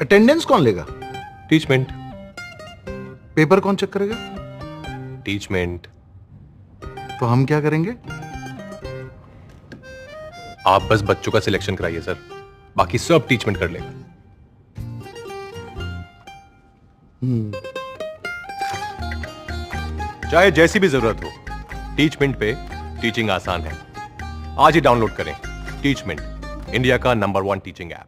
Attendance कौन लेगा? Teachmint. Paper कौन चेक करेगा? टीचमेंट। तो हम क्या करेंगे? आप बस बच्चों का सिलेक्शन कराइए सर, बाकी सब टीचमेंट कर लेगा। चाहे जैसी भी जरूरत हो, टीचमेंट पे टीचिंग आसान है। आज ही डाउनलोड करें टीचमेंट, इंडिया का नंबर 1 टीचिंग ऐप।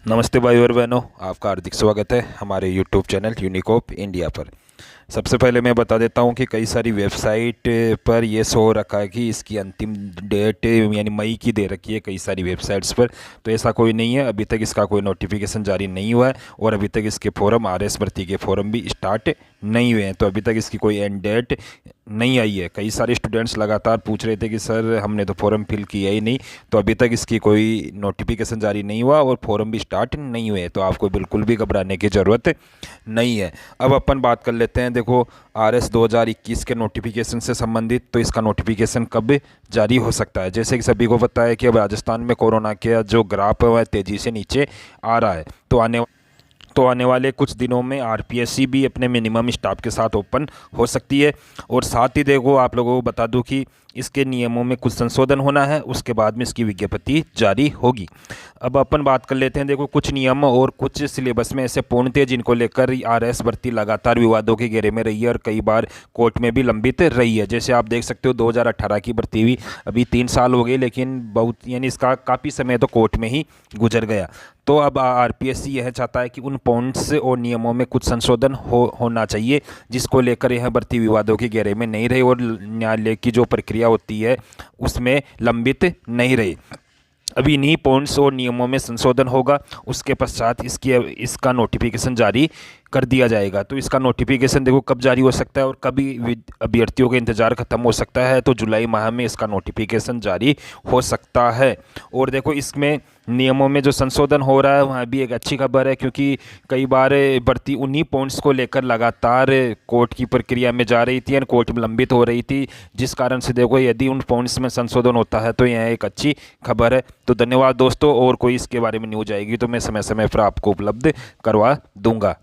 नमस्ते भाई और बहनों, आपका हार्दिक स्वागत है हमारे YouTube चैनल यूनिकोप इंडिया पर। सबसे पहले मैं बता देता हूं कि कई सारी वेबसाइट पर ये शो हो रखा है कि इसकी अंतिम डेट यानी मई की दे रखी है कई सारी वेबसाइट्स पर। तो ऐसा कोई नहीं है, अभी तक इसका कोई नोटिफिकेशन जारी नहीं हुआ है और अभी तक इसके फॉर्म RS भर्ती के फॉर्म भी स्टार्ट नहीं हुए हैं। तो अभी तक इसकी कोई एंड डेट नहीं आई है। कई सारे स्टूडेंट्स लगातार पूछ रहे थे कि सर हमने तो फॉर्म फिल किया ही नहीं। तो अभी तक इसकी कोई नोटिफिकेशन जारी नहीं हुआ और फॉर्म भी स्टार्ट नहीं हुए, तो आपको बिल्कुल भी घबराने की ज़रूरत नहीं है। अब अपन बात कर लेते हैं, देखो RS 2021 के नोटिफिकेशन से संबंधित। तो इसका नोटिफिकेशन कब जारी हो सकता है? जैसे कि सभी को पता है कि अब राजस्थान में कोरोना का जो ग्राफ है वह तेज़ी से नीचे आ रहा है। तो आने वाले कुछ दिनों में RPSC भी अपने मिनिमम स्टाफ के साथ ओपन हो सकती है। और साथ ही देखो आप लोगों को बता दूं कि इसके नियमों में कुछ संशोधन होना है, उसके बाद में इसकी विज्ञप्ति जारी होगी। अब अपन बात कर लेते हैं, देखो कुछ नियम और कुछ सिलेबस में ऐसे पूर्ण थे जिनको लेकर RS भर्ती लगातार विवादों के घेरे में रही है और कई बार कोर्ट में भी लंबित रही है। जैसे आप देख सकते हो 2018 की भर्ती हुई, अभी 3 साल हो गए, लेकिन बहुत यानी इसका काफ़ी समय तो कोर्ट में ही गुजर गया। तो अब RPSC यह चाहता है कि उन पॉइंट्स और नियमों में कुछ संशोधन होना चाहिए जिसको लेकर यह भर्ती विवादों के घेरे में नहीं रहे और न्यायालय की जो प्रक्रिया होती है उसमें लंबित नहीं रहे। अभी इन्हीं पॉइंट्स और नियमों में संशोधन होगा, उसके पश्चात इसका नोटिफिकेशन जारी कर दिया जाएगा। तो इसका नोटिफिकेशन देखो कब जारी हो सकता है और कभी अभ्यर्थियों का इंतज़ार खत्म हो सकता है। तो जुलाई माह में इसका नोटिफिकेशन जारी हो सकता है। और देखो इसमें नियमों में जो संशोधन हो रहा है वहाँ भी एक अच्छी खबर है, क्योंकि कई बार भर्ती उन्हीं पॉइंट्स को लेकर लगातार कोर्ट की प्रक्रिया में जा रही थी और कोर्ट में लंबित हो रही थी, जिस कारण से देखो यदि उन पॉइंट्स में संशोधन होता है तो यह एक अच्छी खबर है। तो धन्यवाद दोस्तों, और कोई इसके बारे में न्यूज आएगी तो मैं समय समय पर आपको उपलब्ध करवा दूंगा।